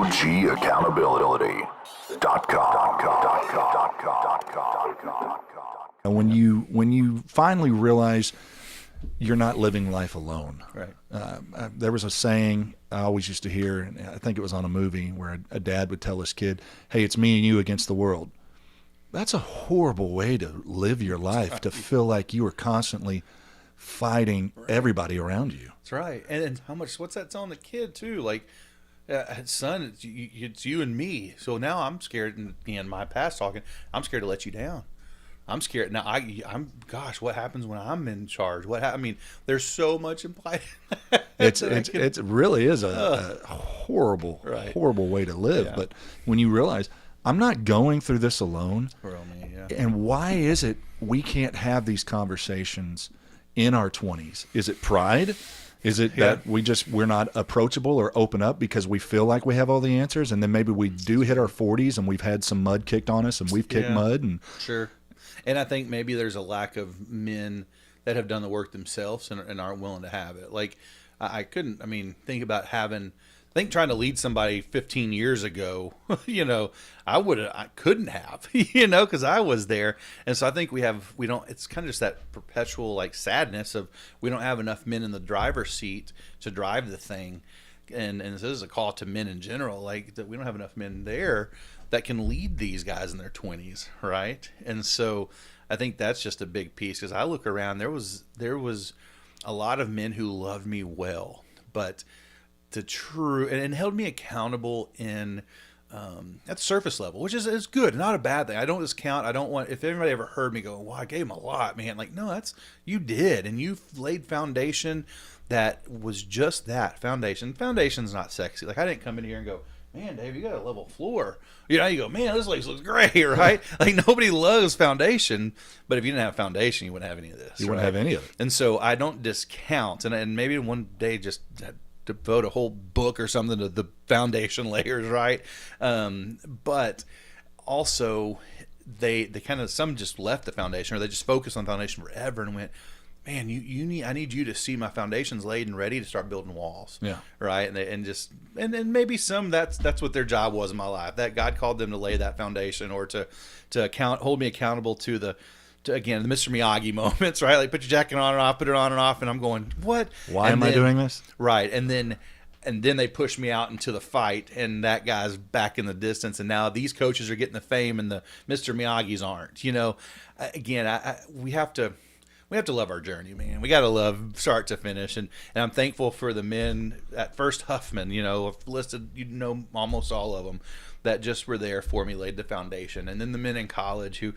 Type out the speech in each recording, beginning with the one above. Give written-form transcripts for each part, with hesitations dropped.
OGaccountability.com. And when you finally realize you're not living life alone. Right. There was a saying I always used to hear, and I think it was on a movie, where a dad would tell his kid, "Hey, it's me and you against the world." That's a horrible way to live your life, to feel like you are constantly fighting everybody around you. That's right. And how much, what's that telling the kid too? Like, son, it's you and me. So now I'm scared, and in my past talking, I'm scared to let you down. I'm scared now. I'm gosh, what happens when I'm in charge? I mean, there's so much implied. It really is a horrible, right. horrible way to live. Yeah. But when you realize I'm not going through this alone, and why is it we can't have these conversations in our 20s? Is it pride? Is it that we're not approachable or open up because we feel like we have all the answers, and then maybe we do hit our 40s and we've had some mud kicked on us and we've kicked mud and sure. And I think maybe there's a lack of men that have done the work themselves and aren't willing to have it. Like I think about trying to lead somebody 15 years ago, I couldn't have, because I was there. And so I think it's kind of just that perpetual like sadness of we don't have enough men in the driver's seat to drive the thing. And this is a call to men in general, like that we don't have enough men there that can lead these guys in their 20s, right? And so I think that's just a big piece, because I look around, there was a lot of men who loved me well, but and held me accountable in at surface level, which is good, not a bad thing. I don't discount. I don't want, if anybody ever heard me go, "Well, I gave him a lot, man," like, no, you did, and you laid foundation that was just that foundation. Foundation's not sexy. Like, I didn't come in here and go, "Man, Dave, you got a level floor." You go, "Man, this place looks great," right? Like, nobody loves foundation, but if you didn't have foundation, you wouldn't have any of this. You wouldn't have any of it. And so I don't discount, and maybe one day just devote a whole book or something to the foundation layers, right? But also, they kind of, some just left the foundation, or they just focused on the foundation forever and went, "Man, I need you to see my foundations laid and ready to start building walls." Yeah. Right. And maybe some, that's what their job was in my life, that God called them to lay that foundation, or to hold me accountable to again, the Mr. Miyagi moments, right? Like, put your jacket on and off, put it on and off. And I'm going, what? Why am I doing this? Right. And then they push me out into the fight, and that guy's back in the distance. And now these coaches are getting the fame, and the Mr. Miyagis aren't. Again, we have to love our journey, man. We got to love start to finish. And I'm thankful for the men at First Huffman, I've listed, almost all of them, that just were there for me, laid the foundation. And then the men in college who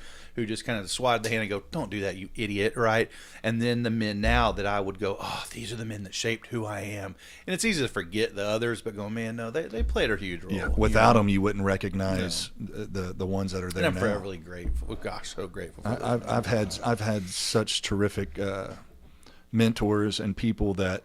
just kind of swatted the hand and go, "Don't do that, you idiot," right? And then the men now that I would go, "Oh, these are the men that shaped who I am." And it's easy to forget the others, but go, "Man, no, they played a huge role." Yeah, without them, you wouldn't recognize the ones that are there. And I'm now. forever grateful. Gosh, so grateful for I've had such terrific mentors and people that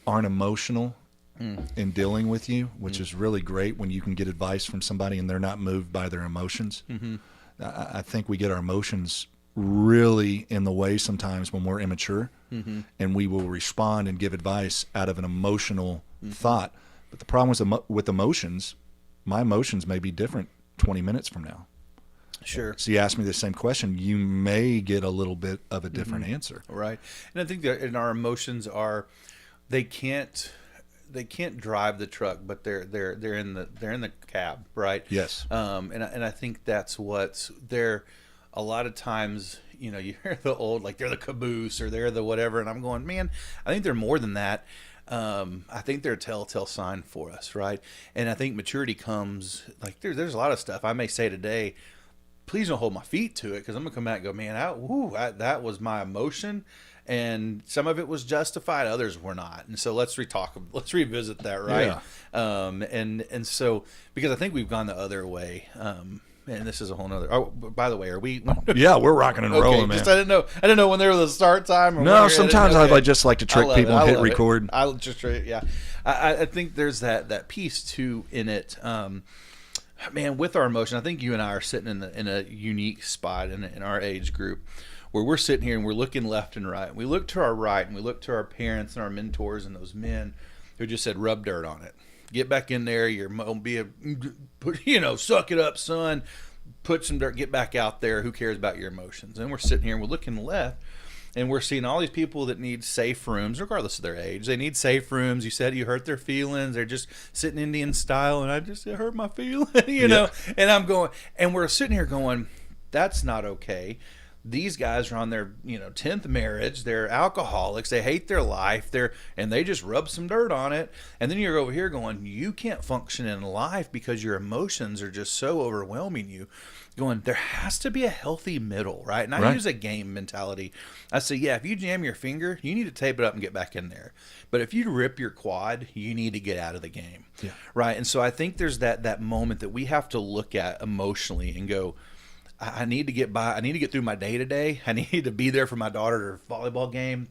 aren't emotional in dealing with you, which is really great when you can get advice from somebody and they're not moved by their emotions. Mm-hmm. I think we get our emotions really in the way sometimes when we're immature, and we will respond and give advice out of an emotional thought. But the problem with emotions, my emotions may be different 20 minutes from now. Sure. So you ask me the same question, you may get a little bit of a different answer. Right. And I think that our emotions they can't drive the truck, but they're in the cab, right? Yes. And I think that's what's there. A lot of times, you hear the old, like, they're the caboose or they're the whatever, and I'm going, man, I think they're more than that. I think they're a telltale sign for us, right? And I think maturity comes, like, there's a lot of stuff I may say today. Please don't hold my feet to it, because I'm gonna come back and go, man, that was my emotion. And some of it was justified, others were not. And so let's revisit that, right? Yeah. And so, because I think we've gone the other way. And this is a whole nother. Oh, by the way, are we? Yeah, we're rocking and rolling, man. Just, I didn't know when there was a start time. Or no, sometimes I just like to trick people and hit record. I'll just, yeah. I think there's that piece too in it. Man, with our emotion, I think you and I are sitting in a unique spot in our age group, where we're sitting here and we're looking left and right. We look to our right and we look to our parents and our mentors and those men who just said, "Rub dirt on it." get back in there. You're suck it up, son. Put some dirt, get back out there. Who cares about your emotions? And we're sitting here and we're looking left, and we're seeing all these people that need safe rooms, regardless of their age. They need safe rooms. You said you hurt their feelings. They're just sitting Indian style, and it hurt my feelings, you know. And I'm going, and we're sitting here going, that's not okay. These guys are on their 10th marriage. They're alcoholics. They hate their life. And they just rub some dirt on it. And then you're over here going, you can't function in life because your emotions are just so overwhelming you. Going, there has to be a healthy middle, right? And I use a game mentality. I say, yeah, if you jam your finger, you need to tape it up and get back in there. But if you rip your quad, you need to get out of the game, right? And so I think there's that moment that we have to look at emotionally and go, I need to get by. I need to get through my day to day. I need to be there for my daughter at her volleyball game.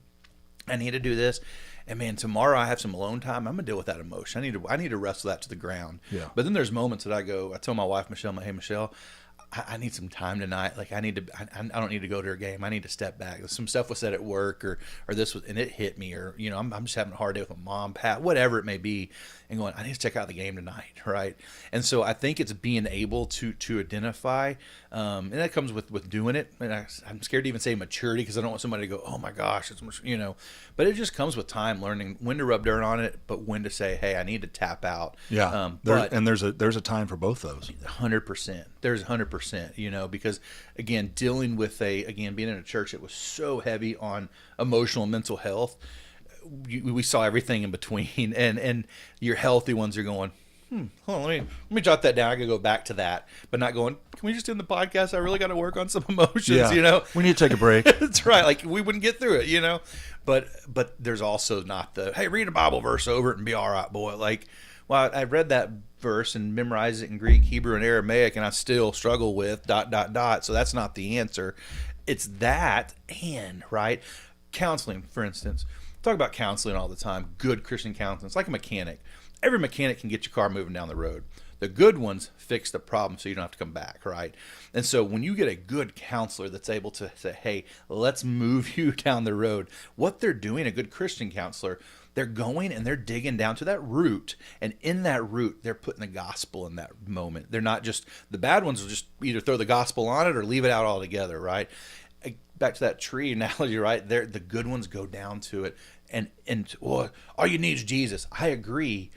I need to do this. And man, tomorrow I have some alone time. I'm gonna deal with that emotion. I need to wrestle that to the ground. Yeah. But then there's moments that I tell my wife Michelle, hey Michelle, I need some time tonight. Like I don't need to go to her game. I need to step back. Some stuff was said at work or this was, and it hit me, or I'm just having a hard day with my mom, Pat, whatever it may be, and going, I need to check out the game tonight, right? And so I think it's being able to identify, and that comes with doing it. And I'm scared to even say maturity because I don't want somebody to go, oh my gosh, it's much, but it just comes with time, learning when to rub dirt on it, but when to say, hey, I need to tap out. Yeah. There's a time for both those. 100%. There's 100%, because again, dealing with being in a church that was so heavy on emotional and mental health, we saw everything in between, and your healthy ones are going, hold on, let me jot that down. I gotta go back to that, but not going, can we just end the podcast? I really got to work on some emotions, We need to take a break. That's right. Like we wouldn't get through it, but there's also not hey, read a Bible verse over it and be all right, boy. Like, well, I read that verse and memorized it in Greek, Hebrew, and Aramaic, and I still struggle with ... So that's not the answer. It's that, and right, counseling, for instance. Talk about counseling all the time. Good Christian counseling. It's like a mechanic. Every mechanic can get your car moving down the road. The good ones fix the problem so you don't have to come back, right? And so when you get a good counselor that's able to say, hey, let's move you down the road, what they're doing, a good Christian counselor, they're going and they're digging down to that root. And in that root, they're putting the gospel in that moment. They're not just, the bad ones will just either throw the gospel on it or leave it out altogether, right? Back to that tree analogy, right? The good ones go down to it. And well, all you need is Jesus. I agree.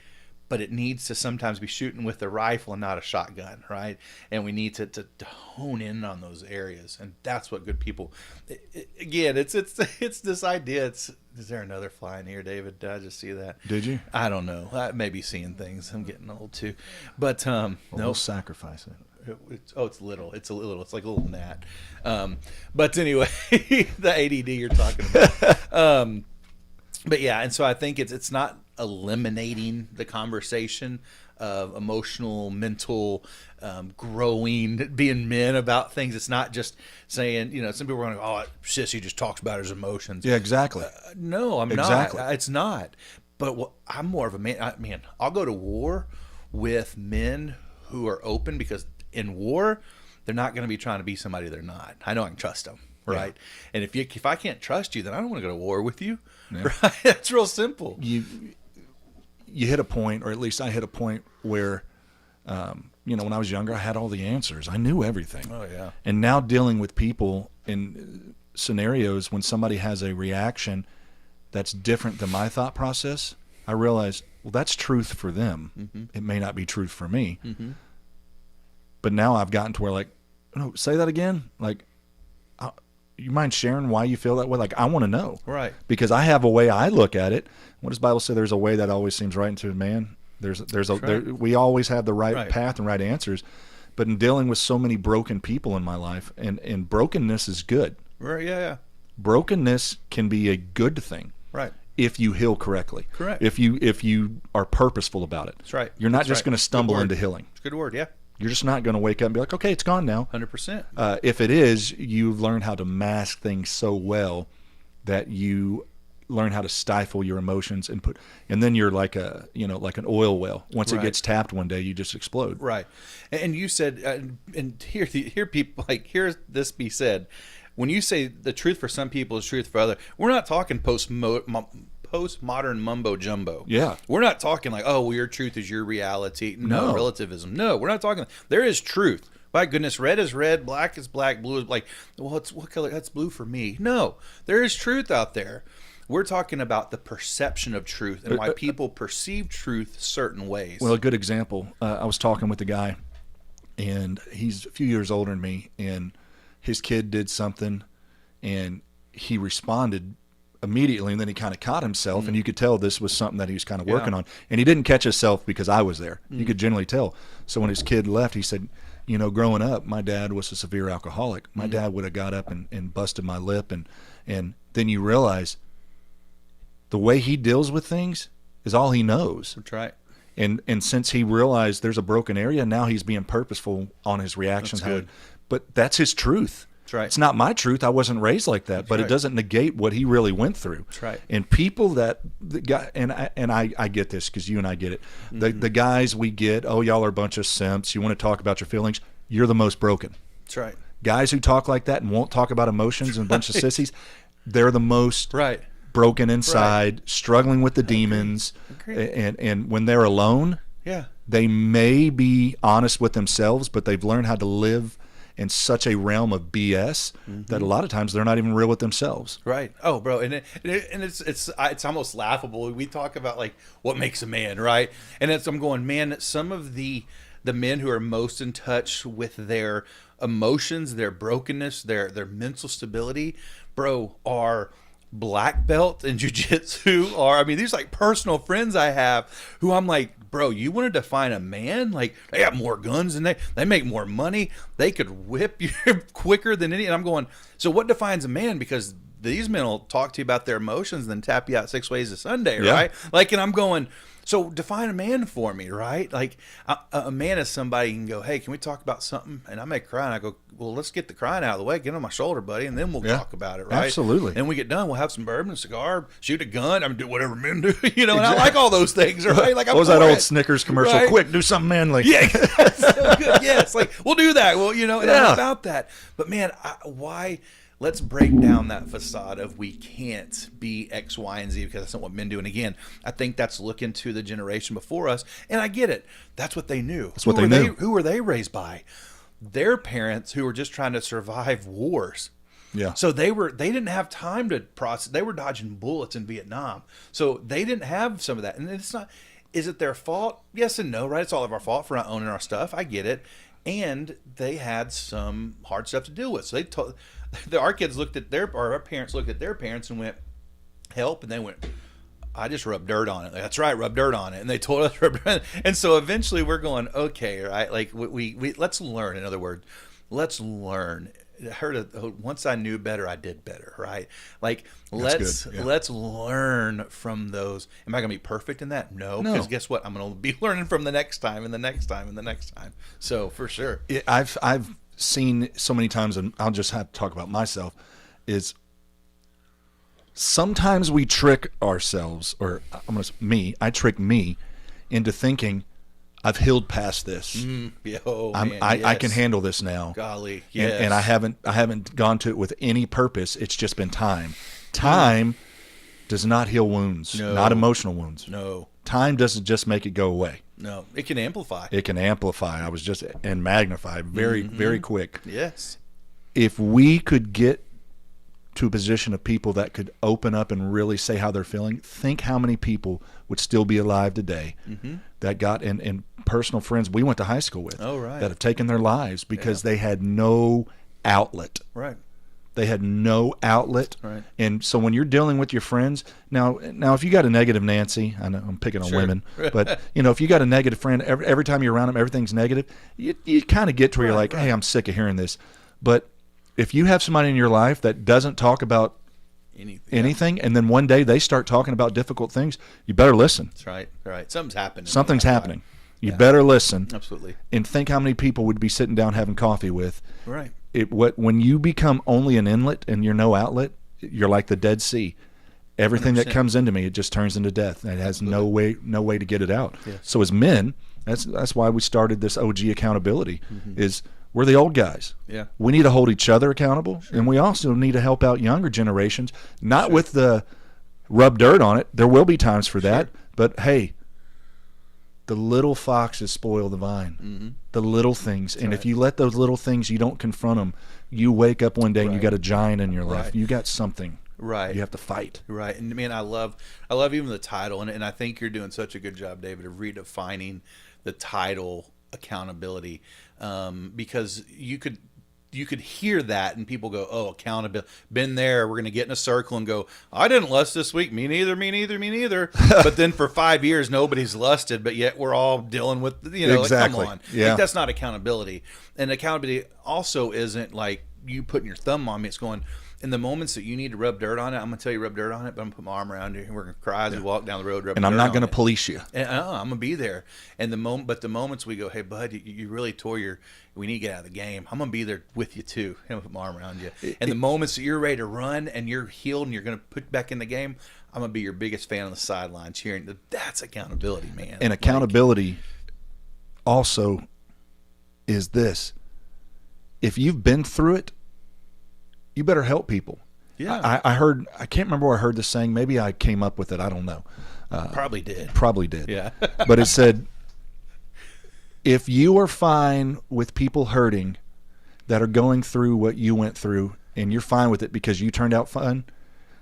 But it needs to sometimes be shooting with a rifle and not a shotgun, right? And we need to hone in on those areas, and that's what good people. Again, it's this idea. Is there another fly in here, David? Did I just see that? Did you? I don't know. I may be seeing things. I'm getting old too, but we'll sacrifice it. It's little. It's a little. It's like a little gnat. But anyway, the ADD you're talking about. But yeah, and so I think it's not eliminating the conversation of emotional, mental, growing, being men about things. It's not just saying, some people are going, oh, sissy just talks about his emotions. Yeah, exactly. No, I'm exactly. not. It's not. But I'm more of a man. I'll go to war with men who are open, because in war, they're not going to be trying to be somebody they're not. I know I can trust them. Right. Yeah. And if I can't trust you, then I don't want to go to war with you. Yeah. Right. That's real simple. You hit a point, or at least I hit a point where, when I was younger, I had all the answers. I knew everything. Oh, yeah. And now dealing with people in scenarios when somebody has a reaction that's different than my thought process, I realize, well, that's truth for them. Mm-hmm. It may not be truth for me. Mm-hmm. But now I've gotten to where, like, no, say that again. Like, you mind sharing why you feel that way? Like, I want to know. Right. Because I have a way I look at it. What does the Bible say? There's a way that always seems right into a man. We always have the right path and right answers. But in dealing with so many broken people in my life, and brokenness is good. Right, yeah. Brokenness can be a good thing. Right. If you heal correctly. Correct. If you are purposeful about it. That's right. You're not just going to stumble into healing. It's a good word, yeah. You're just not going to wake up and be like, okay, it's gone now. 100%. If it is, you've learned how to mask things so well that you learn how to stifle your emotions and then you're like like an oil well. Once it gets tapped one day, you just explode. Right. And you said, and hear people, like, hear this be said. When you say the truth for some people is truth for others, we're not talking postmodern mumbo jumbo. Yeah. We're not talking like, oh, well, your truth is your reality. No, No. relativism. No, we're not talking. There is truth. My goodness, red is red, black is black, blue is like, well, it's what color? That's blue for me. No, there is truth out there. We're talking about the perception of truth and why people perceive truth certain ways. Well, a good example, I was talking with a guy, and he's a few years older than me, and his kid did something, and he responded immediately, and then he kind of caught himself, and you could tell this was something that he was kind of working on. And he didn't catch himself because I was there. You could generally tell. So when his kid left, he said, you know, growing up, my dad was a severe alcoholic. My dad would have got up and busted my lip, and then you realize the way he deals with things is all he knows. That's right. And since he realized there's a broken area, now he's being purposeful on his reactions. That's good. But that's his truth. That's right. It's not my truth. I wasn't raised like that, but right. it doesn't negate what he really went through. That's right. And people that got, and I get this because you and I get it. The guys we get, oh, y'all are a bunch of simps. You want to talk about your feelings. You're the most broken. That's right. Guys who talk like that and won't talk about emotions and a bunch of sissies, they're the most Right. broken inside, struggling with the demons. Agreed. And when they're alone, Yeah. they may be honest with themselves, but they've learned how to live in such a realm of BS that a lot of times they're not even real with themselves. Right. Oh, bro, and it's almost laughable. We talk about like what makes a man, right? And I'm going, man. Some of the men who are most in touch with their emotions, their brokenness, their mental stability, bro, are black belt in jiu-jitsu. Or I mean, these like personal friends I have who I'm like, bro, you want to define a man? Like, they have more guns and they make more money. They could whip you quicker than any. And I'm going, so what defines a man? Because these men will talk to you about their emotions and then tap you out 6 ways a Sunday, Yeah. right? Like, and I'm going, so define a man for me, right? Like, a man is somebody you can go, hey, can we talk about something? And I may cry, and I go, well, let's get the crying out of the way, get on my shoulder, buddy, and then we'll Yeah. talk about it, right? Absolutely. And we get done, we'll have some bourbon, a cigar, shoot a gun, I'm do whatever men do, you know. And I like all those things, right? Like, I'm What was that for old it. Snickers commercial? Right? Quick, do something manly. Yeah, so good. Yes, like we'll do that. Well, you know, and Yeah. I'm about that. But man, why? Let's break down that facade of we can't be X, Y, and Z because that's not what men do. And again, I think that's looking to the generation before us. And I get it. That's what they knew. That's what they knew. Who were they raised by? Their parents who were just trying to survive wars. Yeah. So they didn't have time to process. They were dodging bullets in Vietnam. So they didn't have some of that. And it's not, is it their fault? Yes and no, right? It's all of our fault for not owning our stuff. I get it. And they had some hard stuff to deal with. So our kids looked at our parents looked at their parents and went, help. And they went, I just rubbed dirt on it. That's right, rub dirt on it. And they told us, rub dirt on it. And so eventually we're going, okay, right? Like we let's learn. In other words, let's learn. I heard once I knew better, I did better, right? Like That's good, yeah. let's learn from those. Am I going to be perfect in that? No, because guess what? I'm going to be learning from the next time and the next time and the next time. So for sure, I've seen so many times, and I'll just have to talk about myself, is sometimes we trick ourselves, or I trick me into thinking I've healed past this. I can handle this now. Golly, yes. And I haven't gone to it with any purpose. It's just been time. Time does not heal wounds, No. not emotional wounds. No, Time doesn't just make it go away. no, it can amplify. It can amplify. And magnify very, very quick. Yes. If we could get to a position of people that could open up and really say how they're feeling, think how many people would still be alive today that got in personal friends we went to high school with Oh, right. that have taken their lives because they had no outlet. Right. They had no outlet. Right. And so when you're dealing with your friends, now if you got a negative Nancy, I know I'm picking on Sure. women, but if you got a negative friend, every time you're around them, everything's negative, you kind of get to where you're like, hey, I'm sick of hearing this. But if you have somebody in your life that doesn't talk about anything, and then one day they start talking about difficult things, you better listen. That's right. Right. Something's happening. Something's happening. You better listen. Absolutely. And think how many people would be sitting down having coffee with. Right. When you become only an inlet and you're no outlet, you're like the Dead Sea. Everything 100%. that comes into me, it just turns into death. And it has no way to get it out. Yes. So as men, that's why we started this OG accountability. Is we're the old guys. Yeah. We need to hold each other accountable, and we also need to help out younger generations, not with the rub dirt on it. There will be times for that. But hey, the little foxes spoil the vine. Mm-hmm. The little things. And right. if you let those little things, you don't confront them, you wake up one day and you Right. got a giant in your life. Right. You got something. Right. You have to fight. Right. And man, I love even the title, and I think you're doing such a good job, David, of redefining the title accountability, because you could hear that and people go, oh, accountability, been there. We're going to get in a circle and go, I didn't lust this week. Me neither, me neither, me neither. But then for 5 years, nobody's lusted, but yet we're all dealing with, Exactly. like, come on. Yeah. Like, that's not accountability. And accountability also isn't like you putting your thumb on me. It's going, in the moments that you need to rub dirt on it, I'm going to tell you rub dirt on it, but I'm going to put my arm around you and we're going to cry as we walk down the road. And I'm not going to police you. And I'm gonna be there. And the moments we go, hey bud, you really tore we need to get out of the game. I'm gonna be there with you too. I'm gonna put my arm around you. And the moments that you're ready to run and you're healed and you're gonna put back in the game, I'm gonna be your biggest fan on the sideline cheering. That's accountability, man. And accountability also is this: if you've been through it, you better help people. Yeah. I can't remember where I heard this saying. Maybe I came up with it. I don't know. Probably did. Probably did. Yeah. But it said, if you are fine with people hurting that are going through what you went through, and you're fine with it because you turned out fine,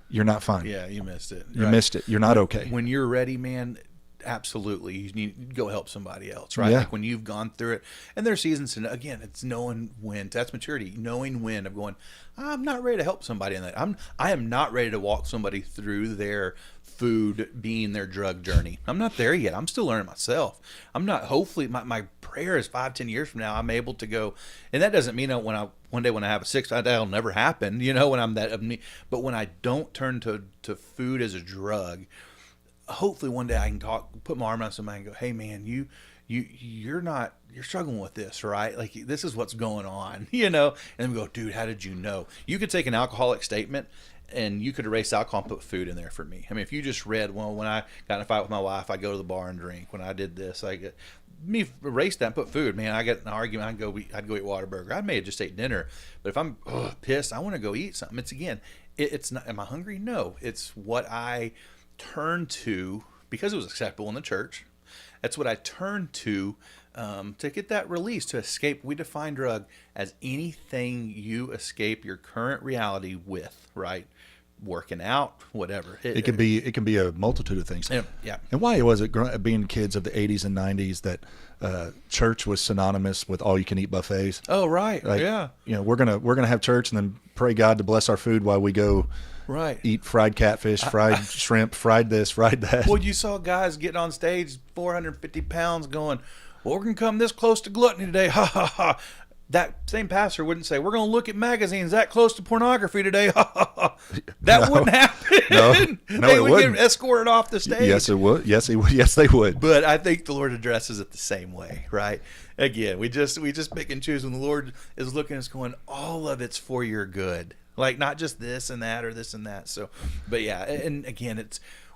you're not fine. Yeah, you missed it. You missed it. You're not okay. When you're ready, man, absolutely, you need to go help somebody else, right? Yeah. Like when you've gone through it, and there's seasons, and again, it's knowing when. That's maturity, knowing when of going, I'm not ready to help somebody in that. I am not ready to walk somebody through their food being their drug journey. I'm not there yet. I'm still learning myself. I'm not. Hopefully, my prayer is 5-10 years from now, I'm able to go, and that doesn't mean one day when I have a six, that'll never happen. When I'm that of me, but when I don't turn to food as a drug. Hopefully one day I can put my arm around somebody and go, hey man, you're struggling with this, right? Like this is what's going on, and then we go, dude, how did you know? You could take an alcoholic statement and you could erase alcohol and put food in there for me. I mean, if you just read, well, when I got in a fight with my wife, I go to the bar and drink. When I did this, me erase that and put food. Man, I get in an argument, I'd go eat Whataburger. I may have just ate dinner, but if I'm pissed, I want to go eat something. It's not, am I hungry? No, it's what I turned to because it was acceptable in the church. That's what I turned to get that release, to escape. We define drug as anything you escape your current reality with, right? Working out, whatever. It can be a multitude of things. Yeah. And why was it, being kids of the 80s and 90s, that church was synonymous with all you can eat buffets? Oh, right. Like, yeah. We're gonna have church and then pray God to bless our food while we go right. eat fried catfish, fried shrimp, fried this, fried that. Well, you saw guys getting on stage 450 pounds going, well, we're going to come this close to gluttony today. Ha, ha, ha. That same pastor wouldn't say, we're going to look at magazines that close to pornography today. Ha, ha, ha. That wouldn't happen. No, they it would wouldn't. get escorted off the stage. Yes, it would. Yes, it would. Yes, they would. But I think the Lord addresses it the same way, right? Again, we just pick and choose when the Lord is looking at us going, all of it's for your good. Like not just this and that or this and that. So, but yeah, and again,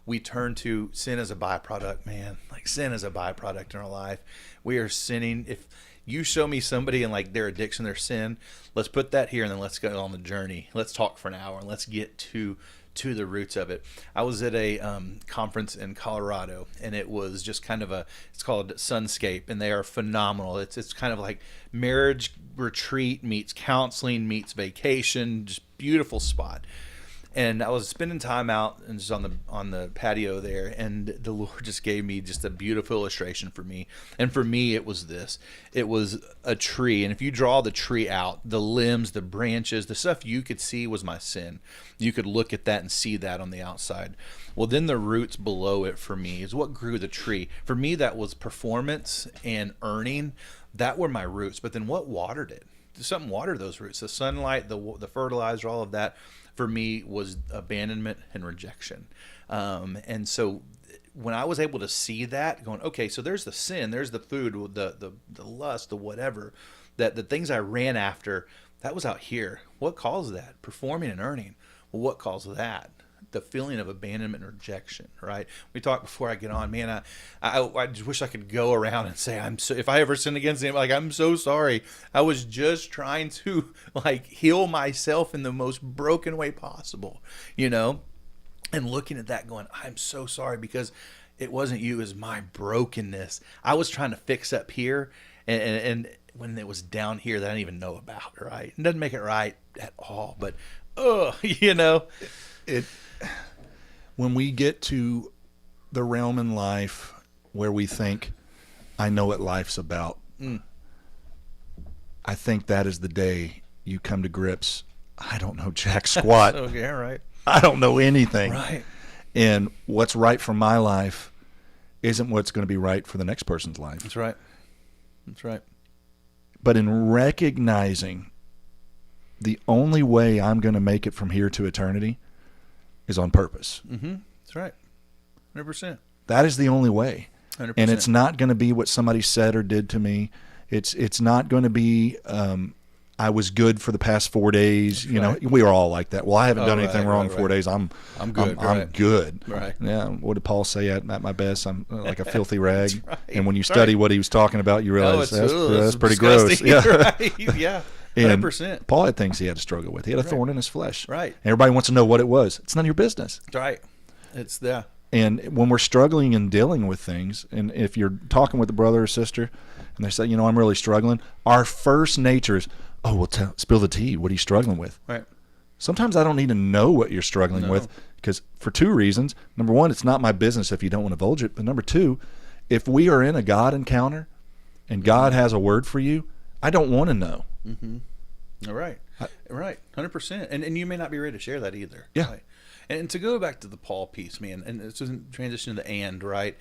we turn to sin as a byproduct, man. Like sin as a byproduct in our life. We are sinning. If you show me somebody and like their addiction, their sin, let's put that here and then let's go on the journey. Let's talk for an hour and let's get to the roots of it. I was at a conference in Colorado, and it was just kind of it's called Sunscape, and they are phenomenal. It's kind of like marriage retreat meets counseling meets vacation, just beautiful spot. And I was spending time out and just on the patio there, and the Lord just gave me just a beautiful illustration for me. And for me, it was this. It was a tree, and if you draw the tree out, the limbs, the branches, the stuff you could see was my sin. You could look at that and see that on the outside. Well, then the roots below it for me is what grew the tree. For me, that was performance and earning. That were my roots. But then what watered it? Something watered those roots. The sunlight, the fertilizer, all of that, for me was abandonment and rejection. And so when I was able to see that, going, okay, so there's the sin, there's the food, the lust, the whatever, that the things I ran after, that was out here. What caused that? Performing and earning. Well, what caused that? The feeling of abandonment and rejection, right? We talked before I get on, man, I just wish I could go around and say, if I ever sin against him, like, I'm so sorry. I was just trying to like heal myself in the most broken way possible, and looking at that going, I'm so sorry because it wasn't you, it was my brokenness. I was trying to fix up here, and when it was down here that I didn't even know about, right? It doesn't make it right at all, but you know. It when we get to the realm in life where we think, I know what life's about, I think that is the day you come to grips. I don't know jack squat. Okay, all right. I don't know anything. Right. And what's right for my life isn't what's going to be right for the next person's life. That's right. That's right. But in recognizing the only way I'm going to make it from here to eternity is on purpose. Mm-hmm. That's right. 100%. That is the only way. 100%. And it's not going to be what somebody said or did to me. It's not going to be I was good for the past 4 days. You know, we are all like that. Well, I haven't done anything wrong in 4 days. I'm good. I'm good. Right. Yeah. What did Paul say at my best? I'm like a filthy rag. Right. And when you study what he was talking about, you realize that's pretty gross. Disgusting. Yeah. Right. Yeah. 100%. And Paul had things he had to struggle with. He had a thorn in his flesh. Right. And everybody wants to know what it was. It's none of your business. That's right. It's yeah. And when we're struggling and dealing with things, and if you're talking with a brother or sister, and they say, you know, I'm really struggling, our first nature is, oh, well, spill the tea. What are you struggling with? Right. Sometimes I don't need to know what you're struggling with, because for two reasons. Number one, it's not my business if you don't want to divulge it. But number two, if we are in a God encounter and God has a word for you, I don't want to know. Mm-hmm. All right. Right. 100%. And you may not be ready to share that either. Yeah. Right? And to go back to the Paul piece, man, and it's in transition to the and, right?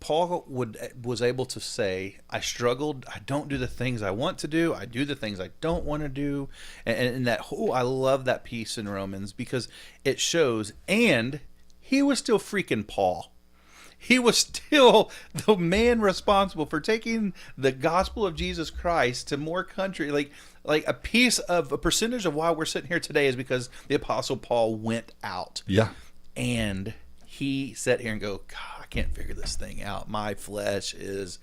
Paul was able to say, I struggled. I don't do the things I want to do. I do the things I don't want to do. And that whole, I love that piece in Romans because it shows, and he was still freaking Paul. He was still the man responsible for taking the gospel of Jesus Christ to more country. Like a percentage of why we're sitting here today is because the Apostle Paul went out. Yeah. And he sat here and go, God, I can't figure this thing out. My flesh is,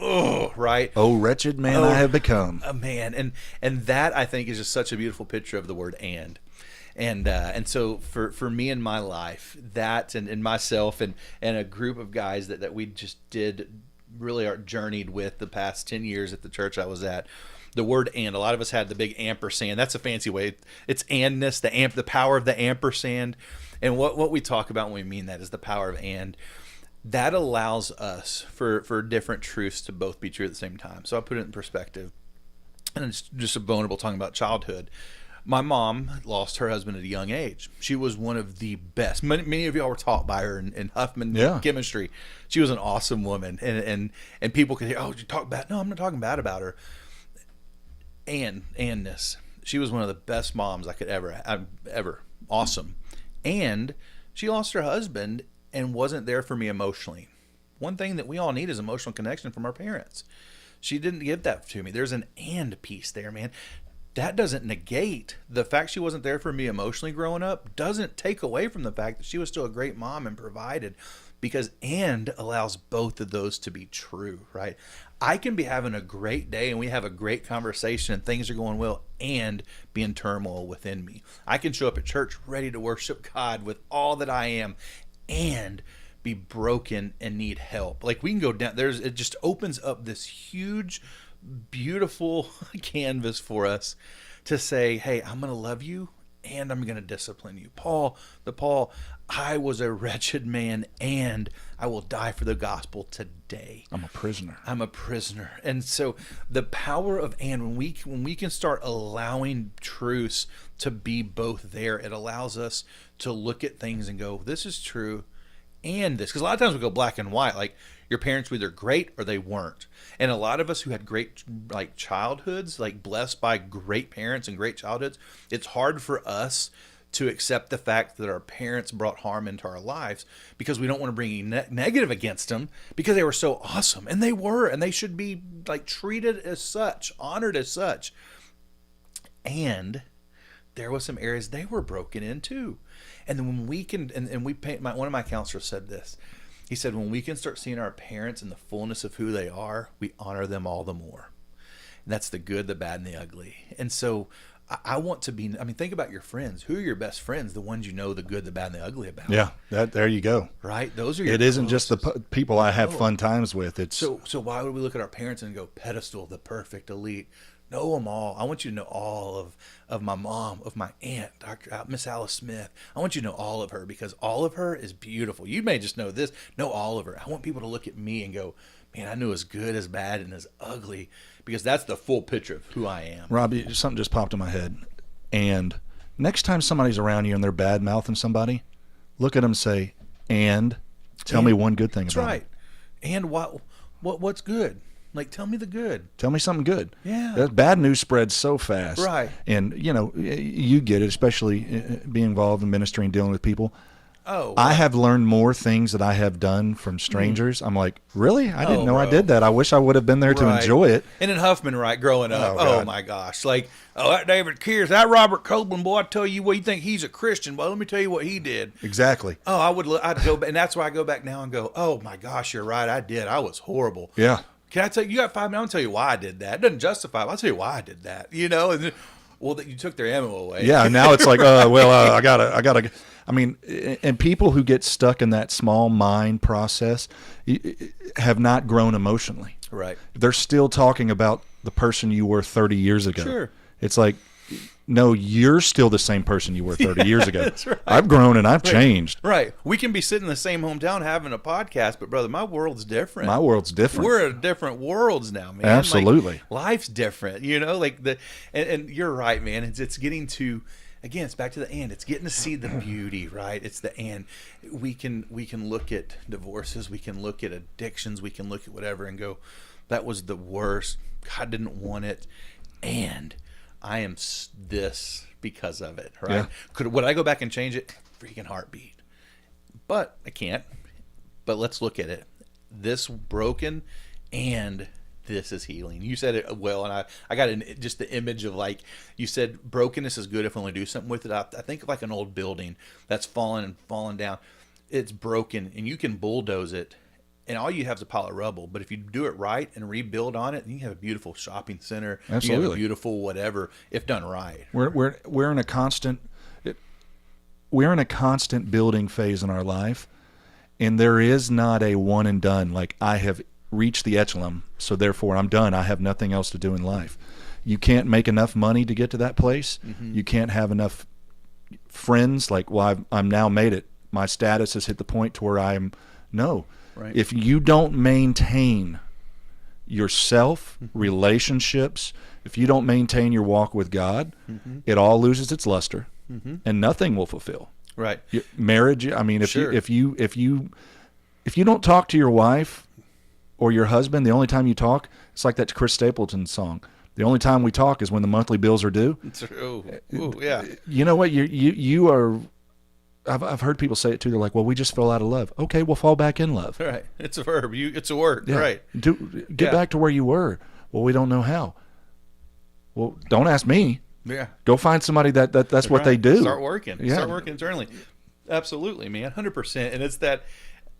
right? Oh, wretched man I have become. Man. And that, I think, is just such a beautiful picture of the word and. And so for me in my life, that and myself and a group of guys that we just did really journeyed with the past 10 years at the church I was at, the word and, a lot of us had the big ampersand. That's a fancy way. It's andness, the power of the ampersand. And what we talk about when we mean that is the power of and. That allows us for different truths to both be true at the same time. So I put it in perspective. And it's just a vulnerable talking about childhood. My mom lost her husband at a young age. She was one of the best. Many of y'all were taught by her in Huffman chemistry. She was an awesome woman. And people could hear, oh, you talk bad. No, I'm not talking bad about her. Anness. She was one of the best moms I could ever. Awesome. And she lost her husband and wasn't there for me emotionally. One thing that we all need is emotional connection from our parents. She didn't give that to me. There's an and piece there, man. That doesn't negate the fact she wasn't there for me emotionally growing up, doesn't take away from the fact that she was still a great mom and provided, because and allows both of those to be true, right? I can be having a great day and we have a great conversation and things are going well and be in turmoil within me. I can show up at church ready to worship God with all that I am and be broken and need help. Like we can go down, it just opens up this huge, beautiful canvas for us to say, hey, I'm going to love you and I'm going to discipline you. Paul, I was a wretched man and I will die for the gospel today. I'm a prisoner. And so the power of and, when we can start allowing truths to be both there, it allows us to look at things and go, this is true and this. Because a lot of times we go black and white, like your parents were either great or they weren't. And a lot of us who had great like childhoods, like blessed by great parents and great childhoods, it's hard for us to accept the fact that our parents brought harm into our lives because we don't want to bring any negative against them because they were so awesome. And they were, and they should be like treated as such, honored as such. And there was some areas they were broken in too. And then when we can, and we paint, one of my counselors said this. He said, when we can start seeing our parents in the fullness of who they are, we honor them all the more. And that's the good, the bad, and the ugly. And so I want to be. I mean, think about your friends. Who are your best friends? The ones you know the good, the bad, and the ugly about. Yeah, there you go. Right. Those are. Your It isn't just the closest. people I have fun times with. It's So why would we look at our parents and go pedestal, the perfect elite? Know them all. I want you to know all of my mom, of my aunt, Miss Alice Smith. I want you to know all of her because all of her is beautiful. You may just know this, know all of her. I want people to look at me and go, man, I knew as good, as bad, and as ugly because that's the full picture of who I am. Robbie, something just popped in my head. And next time somebody's around you and they're bad mouthing somebody, look at them and say, and tell me one good thing That's about right. it. And what's good? Like, tell me the good. Tell me something good. Yeah. That bad news spreads so fast. Right. And, you get it, especially being involved in ministry and dealing with people. Oh, I have learned more things that I have done from strangers. I'm like, really? I didn't know I bro. did that. I wish I would have been there to Right. enjoy it. And in Huffman, right, growing up, Oh, oh God. my gosh, like, oh, that David Kears, that Robert Copeland, boy, I tell you what, you think he's a Christian, but let me tell you what he did. Exactly. Oh, I'd go back, and that's why I go back now and go, oh my gosh, you're right, I did, I was horrible. Yeah. Can I tell you, you got 5 minutes, I'll tell you why I did that. It doesn't justify it, I'll tell you why I did that, and then, well, that you took their ammo away. Yeah. Now it's like, I gotta. I mean, and people who get stuck in that small mind process have not grown emotionally. Right. They're still talking about the person you were 30 years ago. Sure. It's like, no, you're still the same person you were 30 years ago. That's right. I've grown and I've changed. Right. We can be sitting in the same hometown having a podcast, but brother, my world's different. My world's different. We're in different worlds now, man. Absolutely. Like, life's different, like and you're right, man. It's getting to, again, it's back to the end. It's getting to see the beauty, right? It's the end. We can look at divorces, we can look at addictions, we can look at whatever and go, that was the worst. God didn't want it, and I am this because of it, right? Yeah. Would I go back and change it? Freaking heartbeat. But I can't. But let's look at it. This broken and this is healing. You said it well, and I got just the image of, like, you said brokenness is good if we only do something with it. I think of like an old building that's fallen down. It's broken, and you can bulldoze it, and all you have is a pile of rubble. But if you do it right and rebuild on it, then you have a beautiful shopping center. Absolutely. You have a beautiful whatever, if done right. We're in a constant building phase in our life, and there is not a one and done. Like, I have reached the echelon, so therefore I'm done. I have nothing else to do in life. You can't make enough money to get to that place. Mm-hmm. You can't have enough friends. Like, well, I'm now made it. My status has hit the point to where no. Right. If you don't maintain yourself, relationships, if you don't maintain your walk with God, it all loses its luster, and nothing will fulfill. Right. Marriage. I mean, Sure. if you don't talk to your wife or your husband, the only time you talk, it's like that Chris Stapleton song. The only time we talk is when the monthly bills are due. Oh, yeah. You know what? You are. I've heard people say it too. They're like, "Well, we just fell out of love." Okay, we'll fall back in love. Right. It's a verb. It's a word. Yeah. Right. Get Yeah. back to where you were. Well, we don't know how. Well, don't ask me. Yeah. Go find somebody that's what Right. they do. Start working. Yeah. Start working internally. Absolutely, man. 100%. And it's that.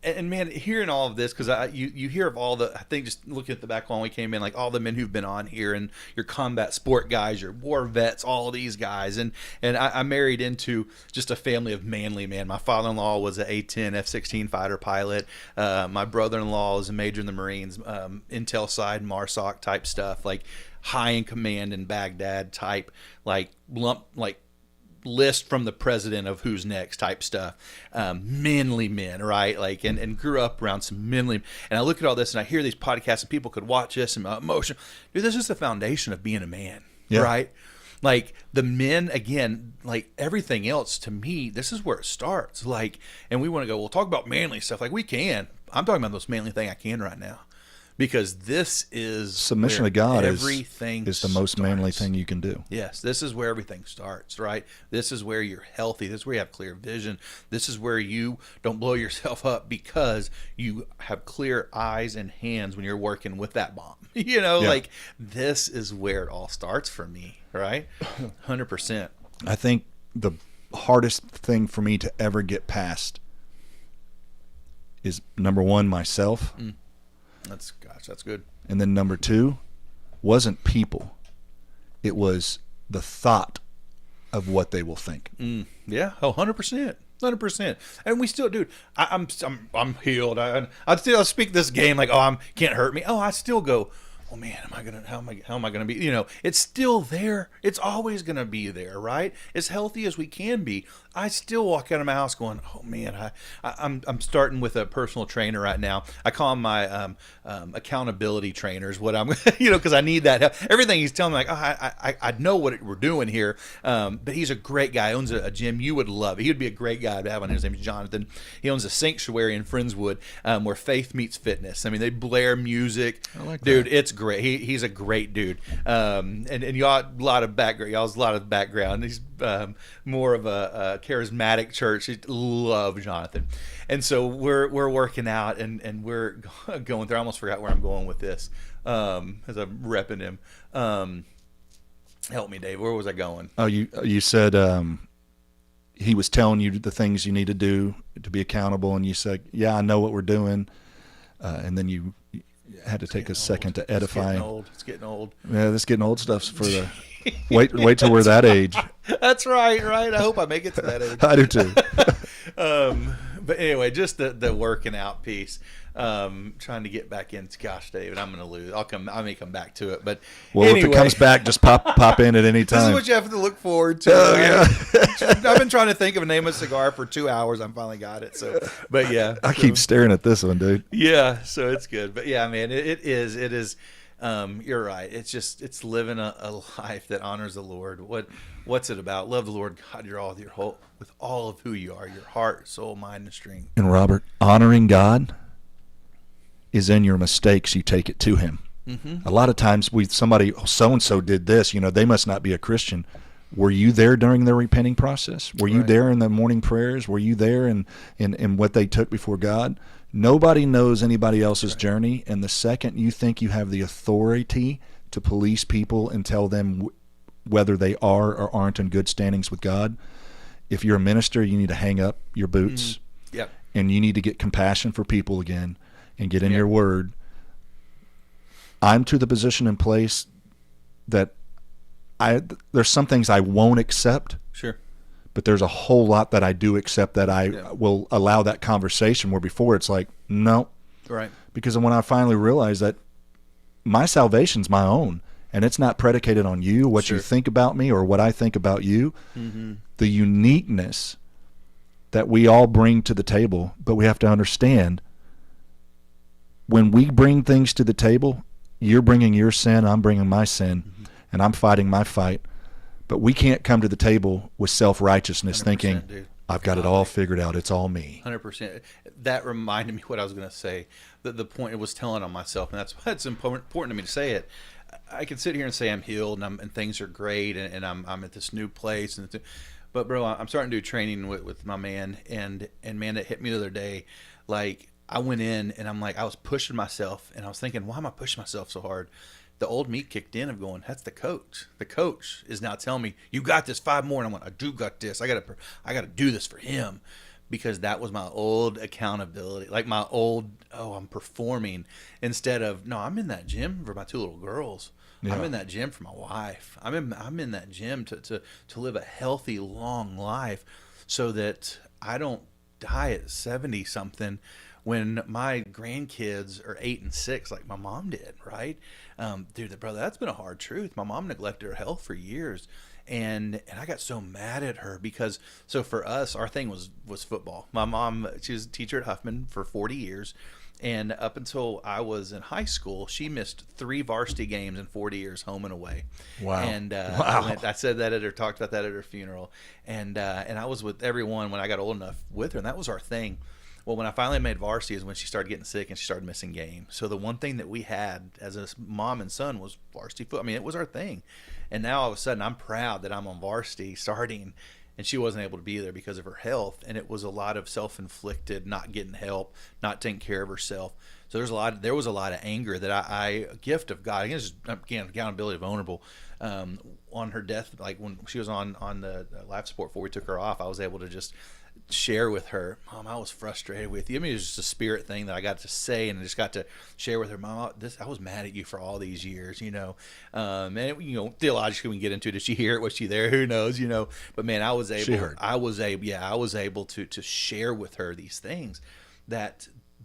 And man, hearing all of this, because you hear of all the, I think just looking at the back when we came in, like all the men who've been on here, and your combat sport guys, your war vets, all these guys, and I married into just a family of manly men. My father-in-law was an A-10 F-16 fighter pilot. My brother-in-law is a major in the Marines, intel side, MARSOC type stuff, like high in command in Baghdad type, like list from the president of who's next type stuff. Manly men, right? Like, and grew up around some manly. And I look at all this and I hear these podcasts and people could watch this and emotion. Dude, this is the foundation of being a man, Yeah. right? Like the men, again, like everything else to me, this is where it starts. Like, and we want to go, we'll talk about manly stuff. Like we can. I'm talking about the most manly thing I can right now. Because this is Submission where to God everything is the most manly starts. thing you can do. Yes, this is where everything starts, right? This is where you're healthy. This is where you have clear vision. This is where you don't blow yourself up because you have clear eyes and hands when you're working with that bomb. Yeah. Like this is where it all starts for me, right? 100%. I think the hardest thing for me to ever get past is, number one, myself. That's good. And then number two wasn't people. It was the thought of what they will think. Yeah, 100%. 100%. And we still, dude, I'm healed. I speak this game like, oh, can't hurt me. Oh, I still go, oh man, how am I gonna be? It's still there. It's always gonna be there, right? As healthy as we can be, I still walk out of my house going, oh man, I'm starting with a personal trainer right now. I call him my accountability trainers. What I'm, because I need that help. Everything he's telling me, like, oh, I know what we're doing here. But he's a great guy. Owns a gym. You would love it. He would be a great guy to have on. His name is Jonathan. He owns a sanctuary in Friendswood, where faith meets fitness. I mean, they blare music. I like dude, that. it's great. He's a great dude. And y'all a lot of background. Y'all's a lot of background. He's more of a charismatic church. He love Jonathan, and so we're working out and we're going through. I almost forgot where I'm going with this. As I'm repping him. Help me, Dave. Where was I going? Oh, you said he was telling you the things you need to do to be accountable, and you said, "Yeah, I know what we're doing," and then you had to take a second to edify. It's getting old. Yeah, this getting old stuff's for the wait till we're that age. That's right. I hope I make it to that age. I do too. But anyway, just the working out piece. Trying to get back in. Gosh, David, I'm going to lose. I may come back to it, but Well, anyway, if it comes back, just pop in at any this is time. what you have to look forward to. Oh, right? I've been trying to think of a name of a cigar for 2 hours. I finally got it. So, but yeah, I keep staring at this one, dude. yeah. So it's good. But yeah, man, it is. You're right. It's living a life that honors the Lord. What's it about? Love the Lord God, with all of who you are, your heart, soul, mind, and strength. And Robert, honoring God is in your mistakes. You take it to Him. Mm-hmm. A lot of times somebody, so and so did this. They must not be a Christian. Were you there during the repenting process? Were you there in the morning prayers? Were you there in what they took before God? Nobody knows anybody else's journey, and the second you think you have the authority to police people and tell them whether they are or aren't in good standings with God, if you're a minister, you need to hang up your boots. Mm-hmm. Yep. And you need to get compassion for people again and get in your word. I'm to the position and place that there's some things I won't accept. Sure. But there's a whole lot that I do accept that I will allow that conversation, where before it's like, no. Right. Because when I finally realized that my salvation's my own, and it's not predicated on you, what you think about me or what I think about you, the uniqueness that we all bring to the table. But we have to understand, when we bring things to the table, you're bringing your sin, I'm bringing my sin, and I'm fighting my fight. But we can't come to the table with self-righteousness thinking, dude. I've got it all figured out. It's all me. 100%. That reminded me what I was going to say. The point it was telling on myself, and that's why it's important to me to say it. I can sit here and say I'm healed and things are great, and I'm at this new place. But bro, I'm starting to do training with my man, and man, it hit me the other day. Like, I went in and I'm like, I was pushing myself, and I was thinking, why am I pushing myself so hard? The old me kicked in of going, that's the coach. The coach is now telling me, you got this, 5 more. And I'm like, I do got this. I gotta do this for him, because that was my old accountability. Like my old, I'm performing, instead of, no, I'm in that gym for my 2 little girls. Yeah. I'm in that gym for my wife. I'm in that gym to live a healthy, long life, so that I don't die at 70 something when my grandkids are 8 and 6, like my mom did, right? Dude, brother, that's been a hard truth. My mom neglected her health for years, and I got so mad at her because, so for us, our thing was football. My mom, she was a teacher at Huffman for 40 years, and up until I was in high school, she missed 3 varsity games in 40 years, home and away. Wow. And I said that at her, talked about that at her funeral, and I was with everyone when I got old enough with her, and that was our thing. Well, when I finally made varsity is when she started getting sick and she started missing games. So the one thing that we had as a mom and son was varsity football. I mean, it was our thing. And now all of a sudden I'm proud that I'm on varsity starting, and she wasn't able to be there because of her health. And it was a lot of self-inflicted, not getting help, not taking care of herself. So there was a lot of anger that I a gift of God. Again, accountability, vulnerable. On her death, like when she was on the life support before we took her off, I was able to just share with her, Mom, I was frustrated with you. I mean, it was just a spirit thing that I got to say, and I just got to share with her, Mom, I was mad at you for all these years, and theologically we can get into it. Did she hear it? Was she there? Who knows, but man, I was able, She heard. I was able to share with her these things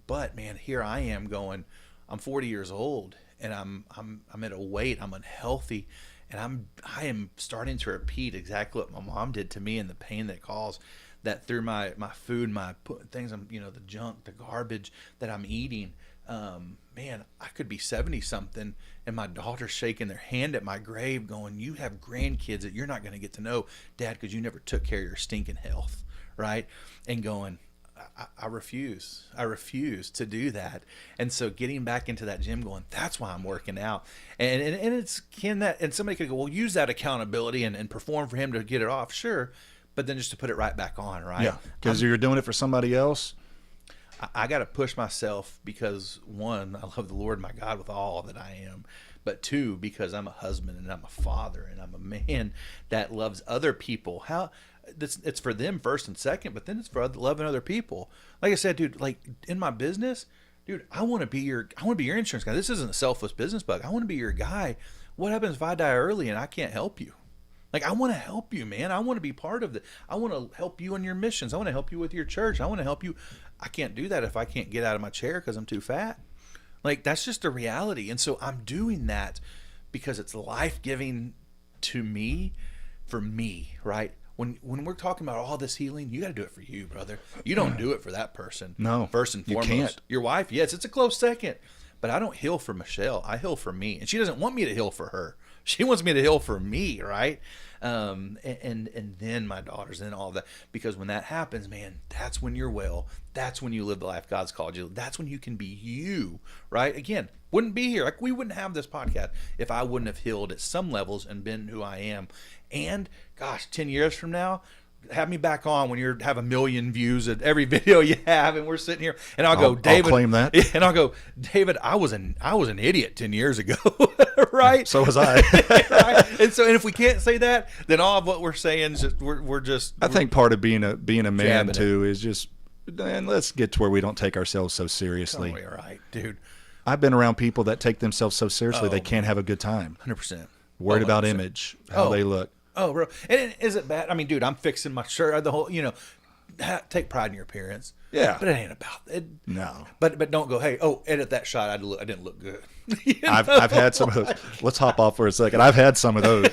but man, here I am going, I'm 40 years old and I'm at a weight, I'm unhealthy, and I am starting to repeat exactly what my mom did to me and the pain that it caused. That through my food, my things, the junk, the garbage that I'm eating, man, I could be 70 something and my daughter's shaking their hand at my grave going, you have grandkids that you're not going to get to know, Dad, because you never took care of your stinking health, right? And going, I refuse to do that. And so getting back into that gym going, that's why I'm working out. And it's and somebody could go, well, use that accountability and perform for him to get it off. Sure. But then just to put it right back on, right? Yeah, because you're doing it for somebody else. I got to push myself because, one, I love the Lord my God with all that I am. But two, because I'm a husband and I'm a father and I'm a man that loves other people. It's for them first and second, but then it's for loving other people. Like I said, dude, like in my business, dude, I want to be your insurance guy. This isn't a selfless business bug. I want to be your guy. What happens if I die early and I can't help you? Like, I want to help you, man. I want to be part of I want to help you on your missions. I want to help you with your church. I want to help you. I can't do that if I can't get out of my chair because I'm too fat. Like, that's just a reality. And so I'm doing that because it's life-giving to me, for me, right? When we're talking about all this healing, you got to do it for you, brother. You don't do it for that person. No, first and foremost. you can't. Your wife, yes, it's a close second. But I don't heal for Michelle. I heal for me. And she doesn't want me to heal for her. She wants me to heal for me, right? And then my daughters and all that. Because when that happens, man, that's when you're well. That's when you live the life God's called you. That's when you can be you, right? Again, wouldn't be here. Like, we wouldn't have this podcast if I wouldn't have healed at some levels and been who I am. And, gosh, 10 years from now, have me back on when you have 1 million views at every video you have, and we're sitting here, and I'll David, claim that, and I'll go, David, I was an idiot 10 years ago, right? So was I. Right? And if we can't say that, then all of what we're saying is just, we're just. I think part of being a man too is just, and let's get to where we don't take ourselves so seriously. Totally right, dude. I've been around people that take themselves so seriously they can't have a good time. 100%. Worried about image, how they look. Oh, bro. And is it bad? I mean, dude, I'm fixing my shirt. The whole, take pride in your appearance. Yeah. But it ain't about it. No. But don't go, hey, edit that shot. I didn't look good. I've had some of those. Let's hop off for a second. I've had some of those.